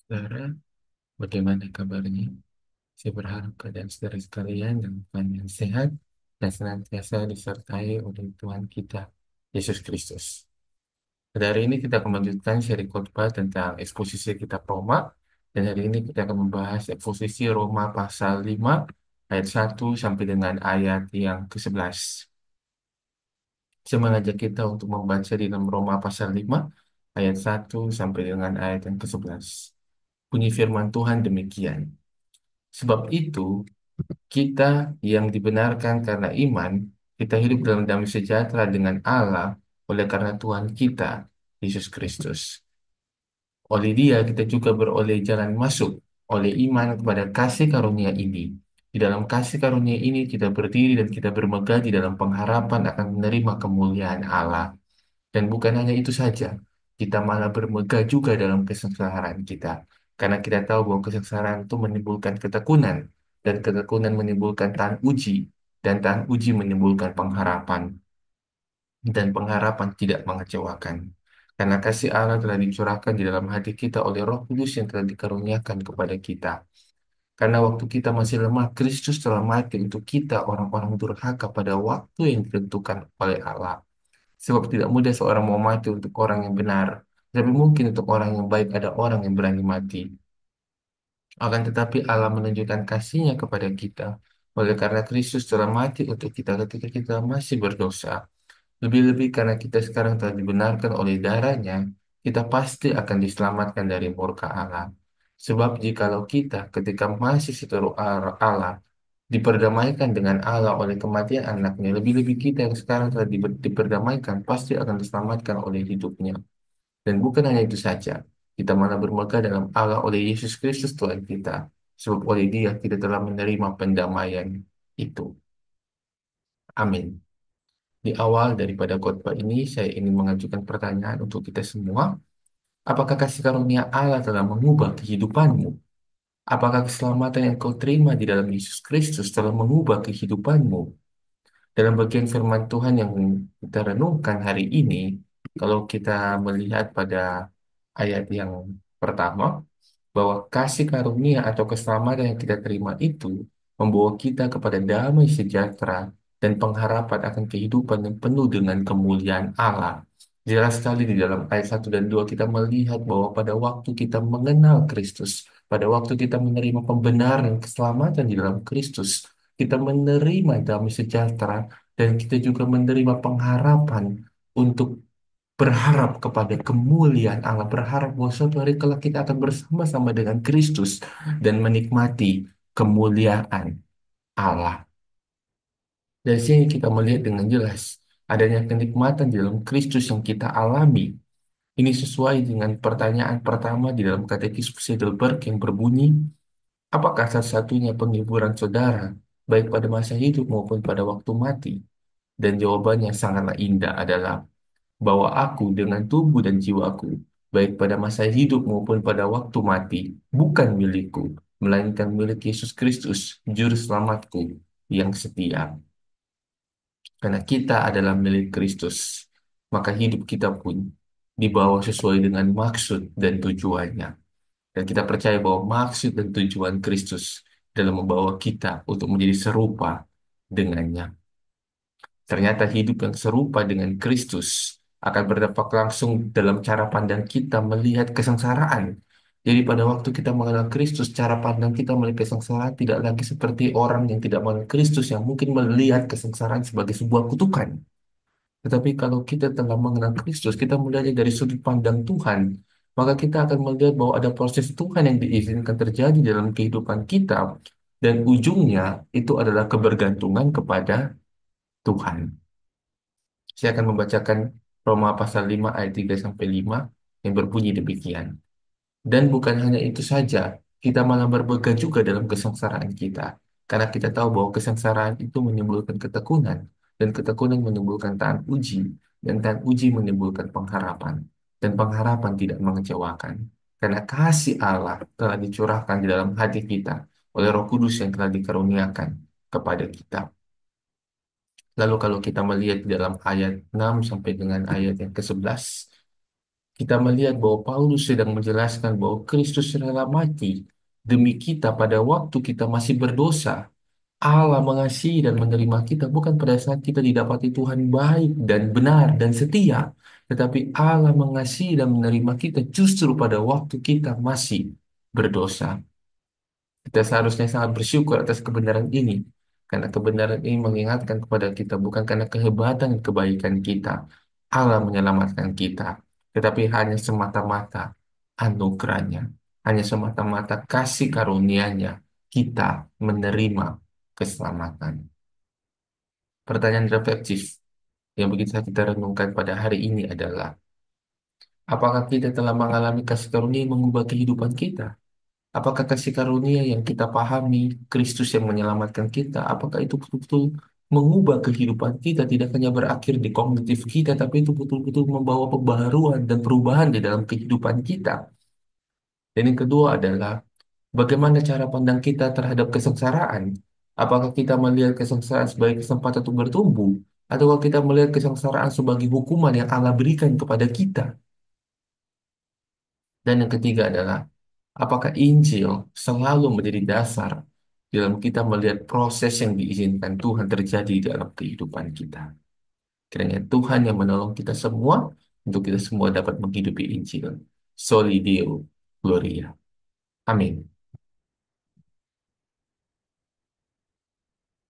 Saudara, bagaimana kabarnya? Saya berharap keadaan saudara sekalian dalam keadaan sehat dan senantiasa disertai oleh Tuhan kita, Yesus Kristus. Pada hari ini kita akan melanjutkan seri khotbah tentang eksposisi kitab Roma, dan hari ini kita akan membahas eksposisi Roma pasal 5 ayat 1 sampai dengan ayat yang ke-11. Saya mengajak kita untuk membaca di dalam Roma pasal 5 ayat 1 sampai dengan ayat yang ke-11. Bunyi firman Tuhan demikian. Sebab itu, kita yang dibenarkan karena iman, kita hidup dalam damai sejahtera dengan Allah oleh karena Tuhan kita, Yesus Kristus. Oleh Dia kita juga beroleh jalan masuk oleh iman kepada kasih karunia ini. Di dalam kasih karunia ini kita berdiri dan kita bermegah di dalam pengharapan akan menerima kemuliaan Allah. Dan bukan hanya itu saja, kita malah bermegah juga dalam kesengsaraan kita. Karena kita tahu bahwa kesengsaraan itu menimbulkan ketekunan, dan ketekunan menimbulkan tahan uji, dan tahan uji menimbulkan pengharapan, dan pengharapan tidak mengecewakan. Karena kasih Allah telah dicurahkan di dalam hati kita oleh Roh Kudus yang telah dikaruniakan kepada kita. Karena waktu kita masih lemah, Kristus telah mati untuk kita orang-orang durhaka pada waktu yang ditentukan oleh Allah. Sebab tidak mudah seorang mau mati untuk orang yang benar, tapi mungkin untuk orang yang baik ada orang yang berani mati. Akan tetapi Allah menunjukkan kasih-Nya kepada kita, oleh karena Kristus telah mati untuk kita ketika kita masih berdosa. Lebih-lebih karena kita sekarang telah dibenarkan oleh darah-Nya, kita pasti akan diselamatkan dari murka Allah. Sebab jikalau kita ketika masih seteru Allah, diperdamaikan dengan Allah oleh kematian anaknya, lebih-lebih kita yang sekarang telah diperdamaikan pasti akan diselamatkan oleh hidupnya. Dan bukan hanya itu saja, kita malah bermegah dalam Allah oleh Yesus Kristus Tuhan kita. Sebab oleh Dia kita telah menerima pendamaian itu. Amin. Di awal daripada khotbah ini, saya ingin mengajukan pertanyaan untuk kita semua. Apakah kasih karunia Allah telah mengubah kehidupanmu? Apakah keselamatan yang kau terima di dalam Yesus Kristus telah mengubah kehidupanmu? Dalam bagian firman Tuhan yang kita renungkan hari ini, kalau kita melihat pada ayat yang pertama, bahwa kasih karunia atau keselamatan yang kita terima itu membawa kita kepada damai sejahtera dan pengharapan akan kehidupan yang penuh dengan kemuliaan Allah. Jelas sekali di dalam ayat 1 dan 2 kita melihat bahwa pada waktu kita mengenal Kristus, pada waktu kita menerima pembenaran dan keselamatan di dalam Kristus, kita menerima damai sejahtera dan kita juga menerima pengharapan untuk berharap kepada kemuliaan Allah, berharap bahwa suatu hari kelak kita akan bersama-sama dengan Kristus dan menikmati kemuliaan Allah. Dari sini kita melihat dengan jelas adanya kenikmatan di dalam Kristus yang kita alami. Ini sesuai dengan pertanyaan pertama di dalam Katekismus Heidelberg yang berbunyi, apakah satu-satunya penghiburan saudara, baik pada masa hidup maupun pada waktu mati? Dan jawabannya sangatlah indah adalah bahwa aku dengan tubuh dan jiwaku, baik pada masa hidup maupun pada waktu mati, bukan milikku, melainkan milik Yesus Kristus, Juru Selamatku yang setia. Karena kita adalah milik Kristus, maka hidup kita pun dibawa sesuai dengan maksud dan tujuannya. Dan kita percaya bahwa maksud dan tujuan Kristus dalam membawa kita untuk menjadi serupa dengannya. Ternyata hidup yang serupa dengan Kristus akan berdampak langsung dalam cara pandang kita melihat kesengsaraan. Jadi pada waktu kita mengenal Kristus, cara pandang kita melihat kesengsaraan tidak lagi seperti orang yang tidak mengenal Kristus yang mungkin melihat kesengsaraan sebagai sebuah kutukan. Tetapi kalau kita telah mengenal Kristus, kita melihatnya dari sudut pandang Tuhan, maka kita akan melihat bahwa ada proses Tuhan yang diizinkan terjadi dalam kehidupan kita, dan ujungnya itu adalah kebergantungan kepada Tuhan. Saya akan membacakan Roma pasal 5 ayat 3 sampai 5 yang berbunyi demikian. Dan bukan hanya itu saja, kita malah bermegah juga dalam kesengsaraan kita. Karena kita tahu bahwa kesengsaraan itu menimbulkan ketekunan, dan ketekunan menimbulkan tahan uji, dan tahan uji menimbulkan pengharapan. Dan pengharapan tidak mengecewakan. Karena kasih Allah telah dicurahkan di dalam hati kita oleh Roh Kudus yang telah dikaruniakan kepada kita. Lalu kalau kita melihat di dalam ayat 6 sampai dengan ayat yang ke-11, Kita melihat bahwa Paulus sedang menjelaskan bahwa Kristus rela mati demi kita pada waktu kita masih berdosa. Allah mengasihi dan menerima kita bukan pada saat kita didapati Tuhan baik dan benar dan setia, tetapi Allah mengasihi dan menerima kita justru pada waktu kita masih berdosa. Kita seharusnya sangat bersyukur atas kebenaran ini, karena kebenaran ini mengingatkan kepada kita bukan karena kehebatan dan kebaikan kita, Allah menyelamatkan kita, tetapi hanya semata-mata anugerahnya, hanya semata-mata kasih karunia-Nya kita menerima keselamatan. Pertanyaan reflektif yang begitu kita renungkan pada hari ini adalah, apakah kita telah mengalami kasih karunia yang mengubah kehidupan kita? Apakah kasih karunia yang kita pahami, Kristus yang menyelamatkan kita, apakah itu betul-betul mengubah kehidupan kita, tidak hanya berakhir di kognitif kita, tapi itu betul-betul membawa pembaharuan dan perubahan di dalam kehidupan kita. Dan yang kedua adalah, bagaimana cara pandang kita terhadap kesengsaraan? Apakah kita melihat kesengsaraan sebagai kesempatan untuk bertumbuh, ataukah kita melihat kesengsaraan sebagai hukuman yang Allah berikan kepada kita? Dan yang ketiga adalah, apakah Injil selalu menjadi dasar dalam kita melihat proses yang diizinkan Tuhan terjadi dalam kehidupan kita? Kiranya Tuhan yang menolong kita semua untuk kita semua dapat menghidupi Injil. Soli Deo Gloria. Amin.